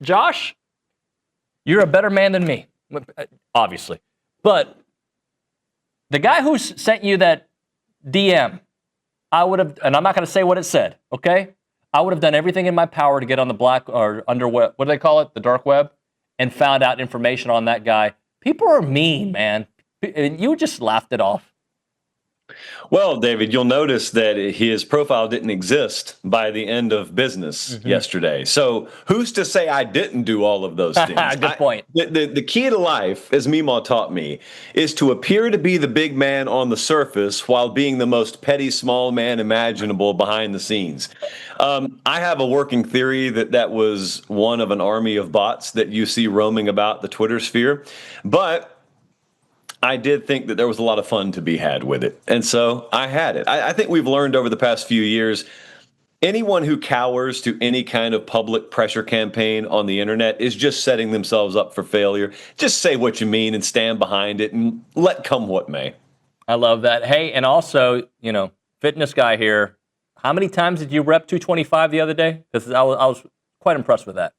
Josh, you're a better man than me, obviously. But the guy who sent you that DM, I would have, and I'm not going to say what it said, okay? I would have done everything in my power to get on the black or underweb, what do they call it? The dark web, and found out information on that guy. People are mean, man. You just laughed it off. Well, David, you'll notice that his profile didn't exist by the end of business yesterday. So who's to say I didn't do all of those things? Good point. The key to life, as Meemaw taught me, is to appear to be the big man on the surface while being the most petty small man imaginable behind the scenes. I have a working theory that was one of an army of bots that you see roaming about the Twitter sphere. But I did think that there was a lot of fun to be had with it. And so I had it. I think we've learned over the past few years, anyone who cowers to any kind of public pressure campaign on the internet is just setting themselves up for failure. Just say what you mean and stand behind it and let come what may. I love that. Hey, and also, fitness guy here. How many times did you rep 225 the other day? Because I was quite impressed with that.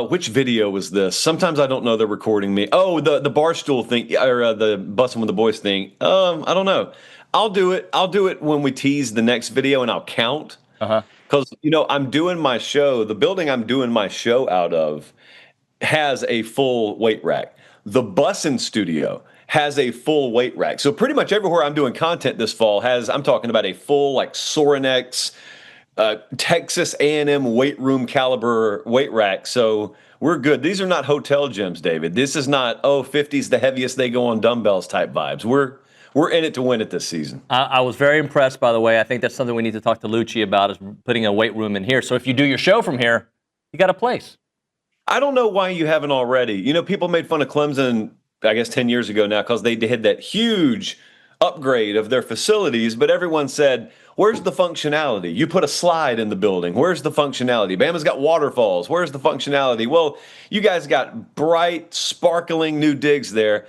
Which video was this? Sometimes I don't know they're recording me. Oh, the barstool thing, or the Bussin' with the Boys thing. I don't know. I'll do it. I'll do it when we tease the next video, and I'll count. Because I'm doing my show. The building I'm doing my show out of has a full weight rack. The Bussin' studio has a full weight rack. So pretty much everywhere I'm doing content this fall I'm talking about a full like Sorinex, Texas A&M weight room caliber weight rack. So we're good. These are not hotel gyms, David. This is not, 50's the heaviest they go on dumbbells type vibes. We're in it to win it this season. I was very impressed, by the way. I think that's something we need to talk to Lucci about, is putting a weight room in here. So if you do your show from here, you got a place. I don't know why you haven't already. People made fun of Clemson, I guess 10 years ago now, because they did that huge upgrade of their facilities, but everyone said, where's the functionality? You put a slide in the building. Where's the functionality? Bama's got waterfalls. Where's the functionality? Well, you guys got bright, sparkling new digs there.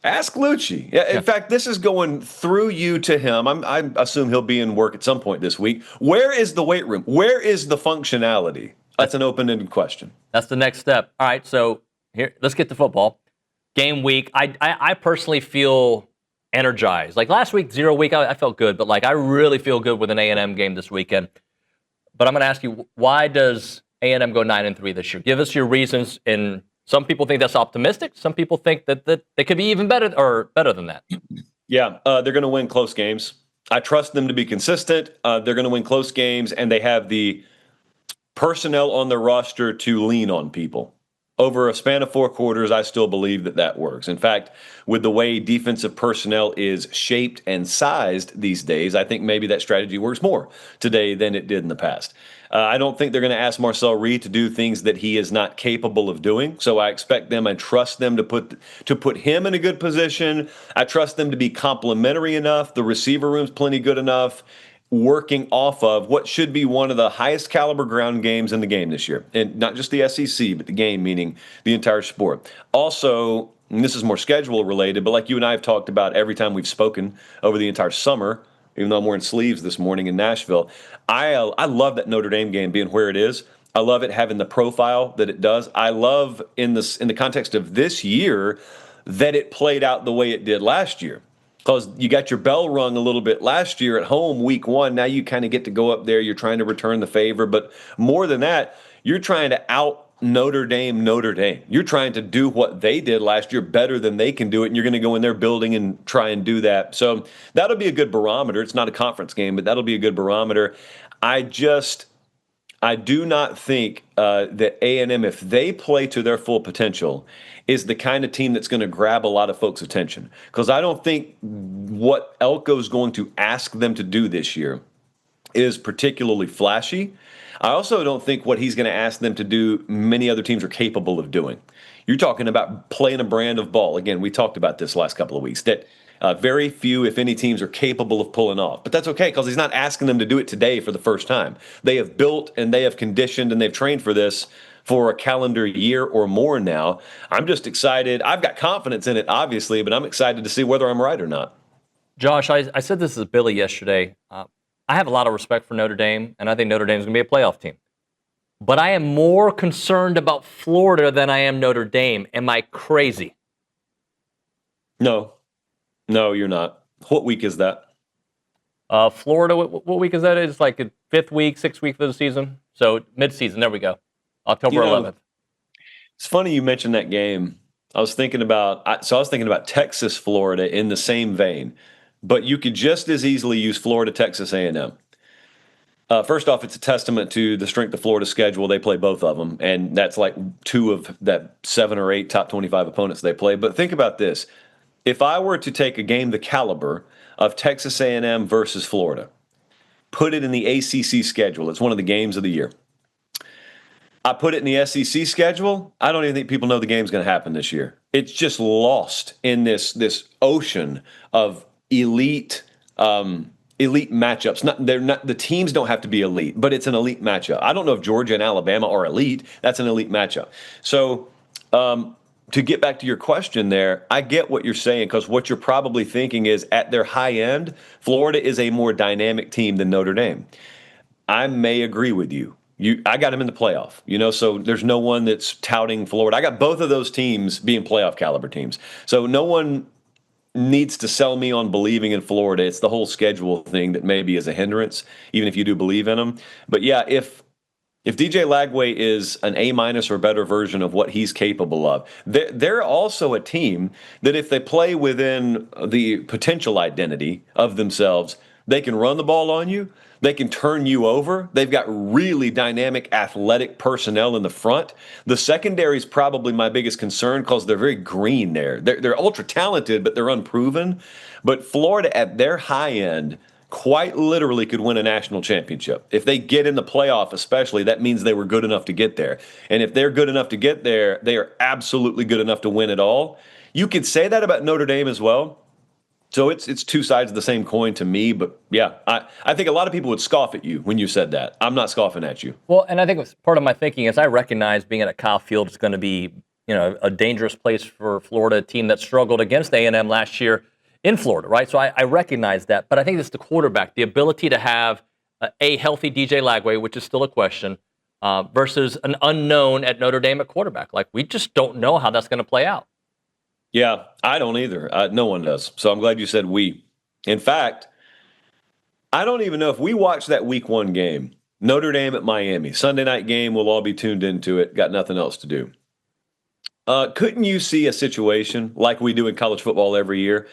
Ask Lucci. In fact, this is going through you to him. I assume he'll be in work at some point this week. Where is the weight room? Where is the functionality? That's an open-ended question. That's the next step. All right, so here, let's get to football. Game week. I personally feel energized. Like last week, 0 week, I felt good, but I really feel good with an A&M game this weekend. But I'm going to ask you, why does A&M go 9-3 this year? Give us your reasons. And some people think that's optimistic. Some people think that they could be even better or better than that. Yeah, they're going to win close games. I trust them to be consistent. They're going to win close games, and they have the personnel on their roster to lean on people. Over a span of 4 quarters, I still believe that works. In fact, with the way defensive personnel is shaped and sized these days, I think maybe that strategy works more today than it did in the past. I don't think they're going to ask Marcel Reed to do things that he is not capable of doing. So I expect them and trust them to put him in a good position. I trust them to be complimentary enough. The receiver room's plenty good enough, working off of what should be one of the highest caliber ground games in the game this year. And not just the SEC, but the game, meaning the entire sport. Also, and this is more schedule related, but like you and I have talked about every time we've spoken over the entire summer, even though I'm wearing sleeves this morning in Nashville, I love that Notre Dame game being where it is. I love it having the profile that it does. I love in the context of this year that it played out the way it did last year. Because you got your bell rung a little bit last year at home, week 1. Now you kind of get to go up there. You're trying to return the favor. But more than that, you're trying to out Notre Dame. You're trying to do what they did last year better than they can do it. And you're going to go in their building and try and do that. So that'll be a good barometer. It's not a conference game, but that'll be a good barometer. I do not think that A&M, if they play to their full potential, is the kind of team that's going to grab a lot of folks' attention. Because I don't think what Elko's going to ask them to do this year is particularly flashy. I also don't think what he's going to ask them to do many other teams are capable of doing. You're talking about playing a brand of ball. Again, we talked about this last couple of weeks, that very few, if any, teams are capable of pulling off. But that's okay, because he's not asking them to do it today for the first time. They have built and they have conditioned and they've trained for this for a calendar year or more now. I'm just excited. I've got confidence in it, obviously, but I'm excited to see whether I'm right or not. Josh, I said this to Billy yesterday. I have a lot of respect for Notre Dame, and I think Notre Dame is going to be a playoff team. but I am more concerned about Florida than I am Notre Dame. Am I crazy? No, you're not. What week is that? Florida, what week is that? It's like a 5th week, 6th week of the season. So mid-season, there we go. October 11th. It's funny you mentioned that game. I was thinking about Texas, Florida in the same vein, but you could just as easily use Florida, Texas A&M. First off, it's a testament to the strength of Florida's schedule. They play both of them, and that's like 2 of that 7 or 8 top 25 opponents they play. But think about this. If I were to take a game the caliber of Texas A&M versus Florida, put it in the ACC schedule, it's one of the games of the year. I put it in the SEC schedule. I don't even think people know the game's going to happen this year. It's just lost in this ocean of elite matchups. They're not, the teams don't have to be elite, but it's an elite matchup. I don't know if Georgia and Alabama are elite. That's an elite matchup. So to get back to your question there, I get what you're saying, because what you're probably thinking is at their high end, Florida is a more dynamic team than Notre Dame. I may agree with you. I got them in the playoff, so there's no one that's touting Florida. I got both of those teams being playoff caliber teams. So no one needs to sell me on believing in Florida. It's the whole schedule thing that maybe is a hindrance, even if you do believe in them. But yeah, if DJ Lagway is an A- or better version of what he's capable of, they're also a team that if they play within the potential identity of themselves, they can run the ball on you. They can turn you over. They've got really dynamic athletic personnel in the front. The secondary is probably my biggest concern because they're very green there. They're ultra talented, but they're unproven. But Florida at their high end quite literally could win a national championship. If they get in the playoff especially, that means they were good enough to get there. And if they're good enough to get there, they are absolutely good enough to win it all. You could say that about Notre Dame as well. So it's 2 sides of the same coin to me, but yeah, I think a lot of people would scoff at you when you said that. I'm not scoffing at you. Well, and I think part of my thinking is I recognize being at Kyle Field is going to be, a dangerous place for Florida, a team that struggled against A&M last year in Florida, right? So I recognize that, but I think it's the quarterback, the ability to have a healthy DJ Lagway, which is still a question, versus an unknown at Notre Dame at quarterback. Like, we just don't know how that's going to play out. Yeah, I don't either. No one does. So I'm glad you said we. In fact, I don't even know if we watched that week 1 game, Notre Dame at Miami, Sunday night game. We'll all be tuned into it. Got nothing else to do. Couldn't you see a situation like we do in college football every year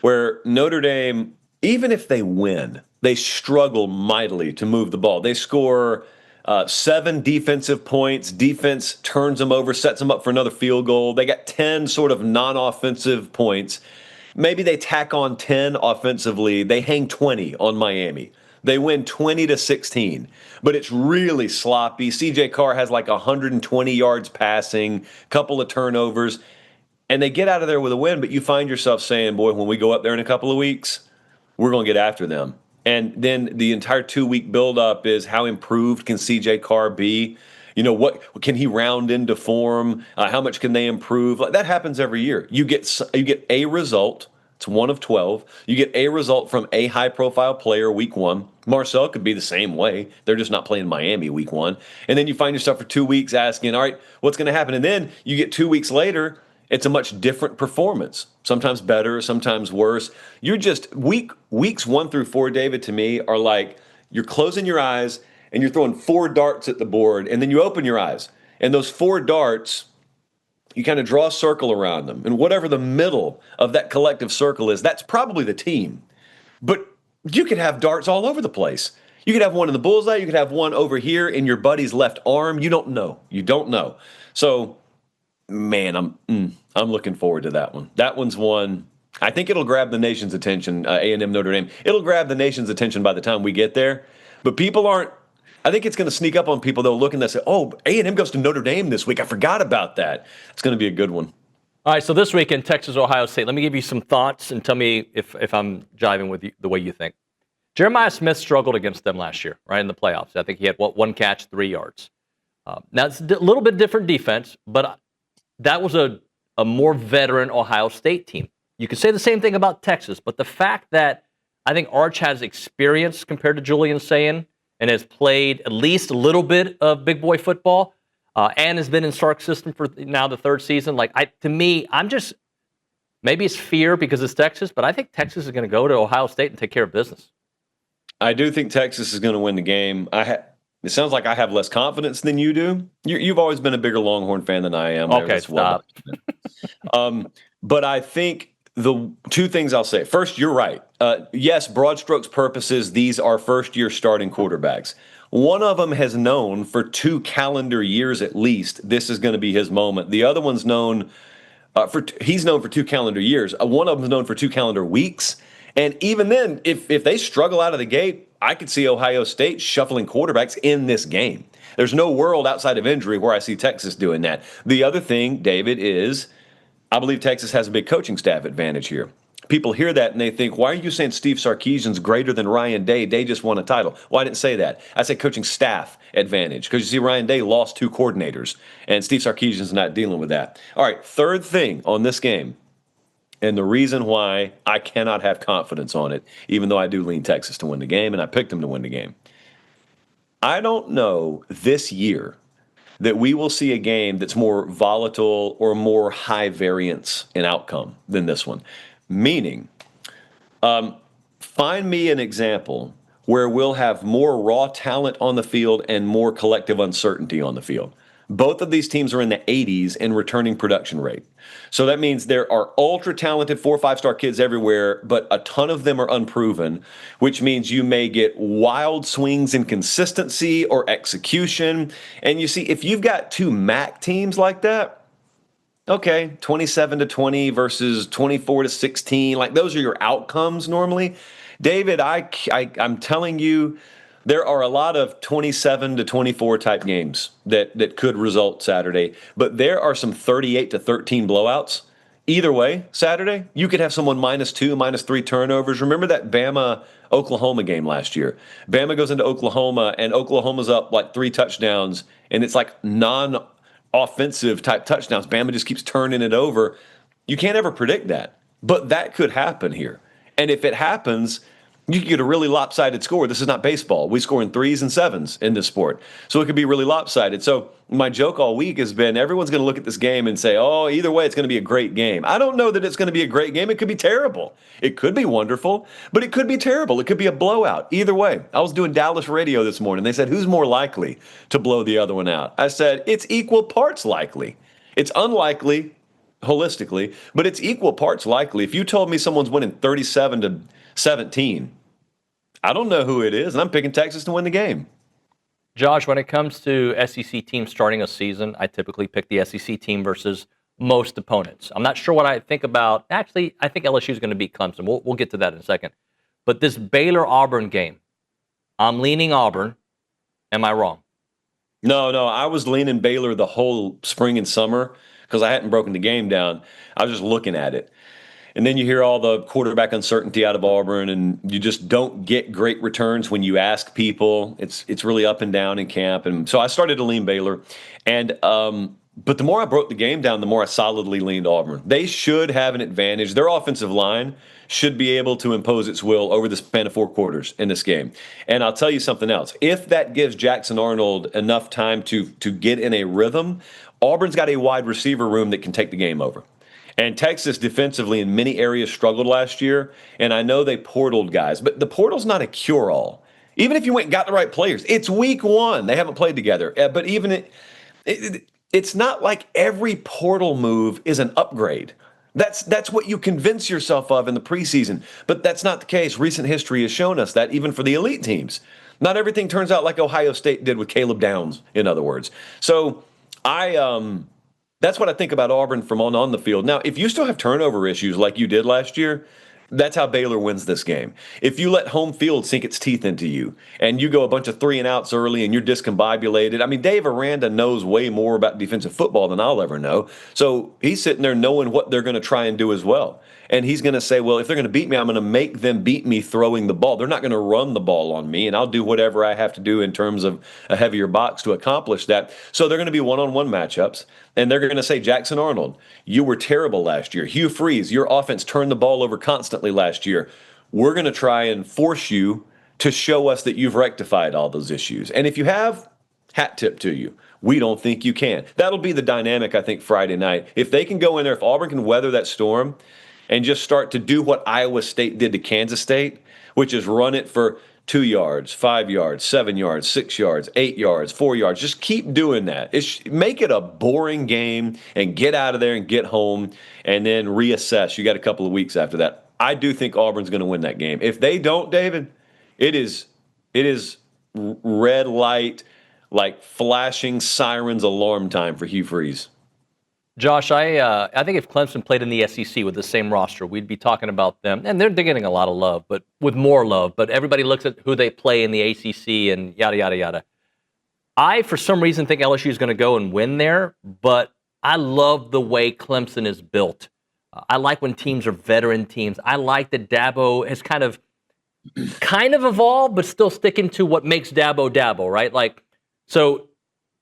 where Notre Dame, even if they win, they struggle mightily to move the ball? They score 7 defensive points. Defense turns them over, sets them up for another field goal. They got 10 sort of non-offensive points. Maybe they tack on 10 offensively. They hang 20 on Miami. They win 20-16, but it's really sloppy. CJ Carr has like 120 yards passing, couple of turnovers, and they get out of there with a win. But you find yourself saying, boy, when we go up there in a couple of weeks, we're going to get after them. And then the entire 2-week buildup is how improved can CJ Carr be? What can he round into form? How much can they improve? Like, that happens every year. You get a result. It's 1 of 12. You get a result from a high-profile player week 1. Marcel could be the same way. They're just not playing Miami week 1. And then you find yourself for 2 weeks asking, all right, what's going to happen? And then you get 2 weeks later, it's a much different performance. Sometimes better, sometimes worse. You're just weeks 1 through 4, David, to me are like you're closing your eyes and you're throwing 4 darts at the board, and then you open your eyes. And those 4 darts, you kind of draw a circle around them. And whatever the middle of that collective circle is, that's probably the team. But you could have darts all over the place. You could have one in the bullseye. You could have one over here in your buddy's left arm. You don't know. You don't know. So, man, I'm looking forward to that one. That one's one. I think it'll grab the nation's attention, A&M Notre Dame. It'll grab the nation's attention by the time we get there. But people aren't. I think it's going to sneak up on people, though, looking and say, oh, A&M goes to Notre Dame this week. I forgot about that. It's going to be a good one. All right, so this week in Texas, Ohio State, let me give you some thoughts and tell me if I'm jiving with you, the way you think. Jeremiah Smith struggled against them last year, right, in the playoffs. I think he had, 1 catch, 3 yards. Now, it's a little bit different defense, but that was a more veteran Ohio State team. You could say the same thing about Texas, but the fact that I think Arch has experience compared to Julian Sayin and has played at least a little bit of big boy football, and has been in Sark's system for now the third season. To me, maybe it's fear because it's Texas, but I think Texas is going to go to Ohio State and take care of business. I do think Texas is going to win the game. It sounds like I have less confidence than you do. You've always been a bigger Longhorn fan than I am. Okay, stop. But I think the two things I'll say. First, you're right. Yes, broad strokes purposes, these are first-year starting quarterbacks. One of them has known for 2 calendar years at least this is going to be his moment. The other one's known he's known for 2 calendar years. One of them's known for 2 calendar weeks. And even then, if they struggle out of the gate, I could see Ohio State shuffling quarterbacks in this game. There's no world outside of injury where I see Texas doing that. The other thing, David, is I believe Texas has a big coaching staff advantage here. People hear that and they think, why are you saying Steve Sarkisian's greater than Ryan Day? Day just won a title. Well, I didn't say that. I said coaching staff advantage because you see Ryan Day lost 2 coordinators and Steve Sarkisian's not dealing with that. All right, third thing on this game, and the reason why I cannot have confidence on it, even though I do lean Texas to win the game and I picked them to win the game. I don't know this year that we will see a game that's more volatile or more high variance in outcome than this one. Meaning, find me an example where we'll have more raw talent on the field and more collective uncertainty on the field. Both of these teams are in the 80s in returning production rate. So that means there are ultra talented 4 or 5-star kids everywhere, but a ton of them are unproven, which means you may get wild swings in consistency or execution. And you see, if you've got 2 MAC teams like that, okay, 27-20 versus 24-16, like those are your outcomes normally. David, I'm telling you, there are a lot of 27-24 type games that could result Saturday, but there are some 38-13 blowouts. Either way, Saturday, you could have someone -2, -3 turnovers. Remember that Bama-Oklahoma game last year? Bama goes into Oklahoma, and Oklahoma's up like 3 touchdowns, and it's like non-offensive type touchdowns. Bama just keeps turning it over. You can't ever predict that, but that could happen here. And if it happens, you could get a really lopsided score. This is not baseball. We score in 3s and 7s in this sport. So it could be really lopsided. So my joke all week has been everyone's going to look at this game and say, oh, either way, it's going to be a great game. I don't know that it's going to be a great game. It could be terrible. It could be wonderful, but it could be terrible. It could be a blowout. Either way. I was doing Dallas radio this morning. They said, who's more likely to blow the other one out? I said, it's equal parts likely. It's unlikely holistically, but it's equal parts likely. If you told me someone's winning 37-17, I don't know who it is, and I'm picking Texas to win the game. Josh, when it comes to SEC teams starting a season, I typically pick the SEC team versus most opponents. I'm not sure what I think about. Actually, I think LSU is going to beat Clemson. We'll get to that in a second. But this Baylor-Auburn game, I'm leaning Auburn. Am I wrong? No, I was leaning Baylor the whole spring and summer because I hadn't broken the game down. I was just looking at it. And then you hear all the quarterback uncertainty out of Auburn, and you just don't get great returns when you ask people. It's really up and down in camp. And so I started to lean Baylor. And but the more I broke the game down, the more I solidly leaned Auburn. They should have an advantage. Their offensive line should be able to impose its will over the span of 4 quarters in this game. And I'll tell you something else. If that gives Jackson Arnold enough time to get in a rhythm, Auburn's got a wide receiver room that can take the game over. And Texas defensively in many areas struggled last year, and I know they portaled guys, but the portal's not a cure-all. Even if you went and got the right players, it's week 1. They haven't played together. But even it's not like every portal move is an upgrade. That's what you convince yourself of in the preseason, but that's not the case. Recent history has shown us that even for the elite teams. Not everything turns out like Ohio State did with Caleb Downs, in other words. So that's what I think about Auburn from on the field. Now, if you still have turnover issues like you did last year, that's how Baylor wins this game. If you let home field sink its teeth into you and you go a bunch of 3-and-outs early and you're discombobulated, I mean, Dave Aranda knows way more about defensive football than I'll ever know. So he's sitting there knowing what they're going to try and do as well. And he's going to say, well, if they're going to beat me, I'm going to make them beat me throwing the ball. They're not going to run the ball on me, and I'll do whatever I have to do in terms of a heavier box to accomplish that. So they're going to be one-on-one matchups, and they're going to say, Jackson Arnold, you were terrible last year. Hugh Freeze, your offense turned the ball over constantly last year. We're going to try and force you to show us that you've rectified all those issues. And if you have, hat tip to you. We don't think you can. That'll be the dynamic, I think, Friday night. If they can go in there, if Auburn can weather that storm and just start to do what Iowa State did to Kansas State, which is run it for 2 yards, 5 yards, 7 yards, 6 yards, 8 yards, 4 yards. Just keep doing that. Make it a boring game and get out of there and get home and then reassess. You got a couple of weeks after that. I do think Auburn's going to win that game. If they don't, David, it is red light, like flashing sirens alarm time for Hugh Freeze. Josh, I think if Clemson played in the SEC with the same roster, we'd be talking about them. And they're getting a lot of love, but with more love. But everybody looks at who they play in the ACC and yada, yada, yada. I, for some reason, think LSU is going to go and win there, but I love the way Clemson is built. I like when teams are veteran teams. I like that Dabo has kind of evolved, but still sticking to what makes Dabo, right? Like, so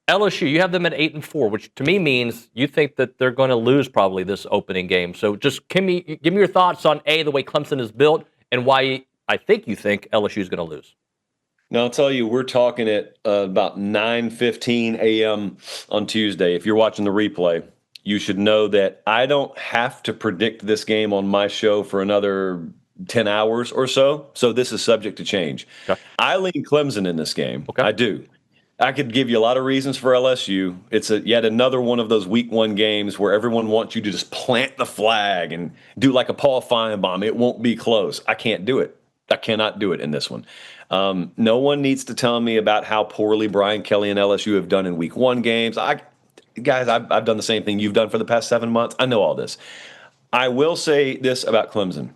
LSU, you have them at 8-4, which to me means you think that they're going to lose probably this opening game. So just give me your thoughts on the way Clemson is built and why I think you think LSU is going to lose. Now, I'll tell you, we're talking at about 9:15 a.m. on Tuesday. If you're watching the replay, you should know that I don't have to predict this game on my show for another 10 hours or so. So this is subject to change. Okay. I lean Clemson in this game. Okay. I do. I could give you a lot of reasons for LSU. It's yet another one of those week one games where everyone wants you to just plant the flag and do like a Paul Feinbaum. It won't be close. I can't do it. I cannot do it in this one. No one needs to tell me about how poorly Brian Kelly and LSU have done in week one games. Guys, I've done the same thing you've done for the past 7 months. I know all this. I will say this about Clemson.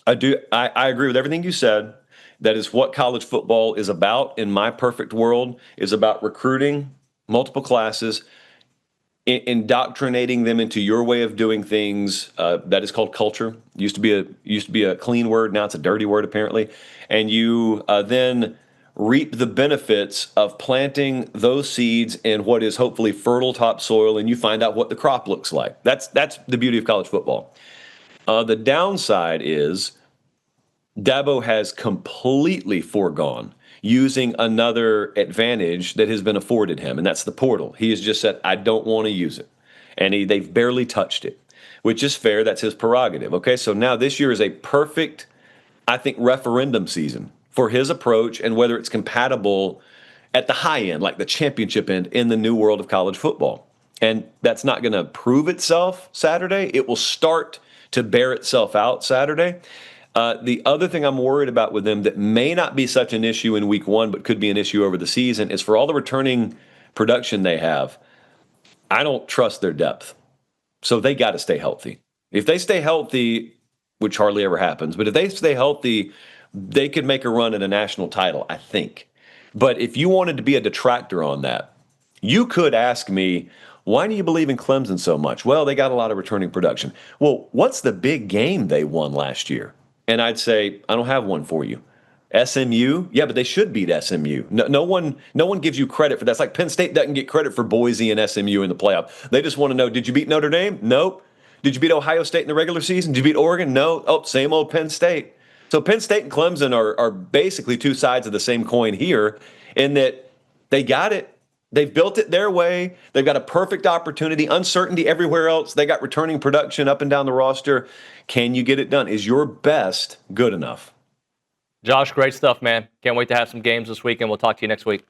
I agree with everything you said. That is what college football is about in my perfect world, is about recruiting multiple classes, indoctrinating them into your way of doing things. That is called culture. Used to be a clean word. Now it's a dirty word, apparently. And you then reap the benefits of planting those seeds in what is hopefully fertile topsoil, and you find out what the crop looks like. That's the beauty of college football. The downside is Dabo has completely foregone using another advantage that has been afforded him, and that's the portal. He has just said, I don't want to use it. And they've barely touched it, which is fair. That's his prerogative. Okay, so now this year is a perfect, I think, referendum season for his approach and whether it's compatible at the high end, like the championship end, in the new world of college football. And that's not going to prove itself Saturday. It will start to bear itself out Saturday. The other thing I'm worried about with them that may not be such an issue in week one, but could be an issue over the season, is for all the returning production they have, I don't trust their depth. So they got to stay healthy. If they stay healthy, which hardly ever happens, but if they stay healthy, they could make a run at a national title, I think. But if you wanted to be a detractor on that, you could ask me, why do you believe in Clemson so much? Well, they got a lot of returning production. Well, what's the big game they won last year? And I'd say, I don't have one for you. SMU? Yeah, but they should beat SMU. No one gives you credit for that. It's like Penn State doesn't get credit for Boise and SMU in the playoff. They just want to know, did you beat Notre Dame? Nope. Did you beat Ohio State in the regular season? Did you beat Oregon? No. Oh, same old Penn State. So Penn State and Clemson are basically two sides of the same coin here in that they got it. They've built it their way. They've got a perfect opportunity, uncertainty everywhere else. They got returning production up and down the roster. Can you get it done? Is your best good enough? Josh, great stuff, man. Can't wait to have some games this weekend. We'll talk to you next week.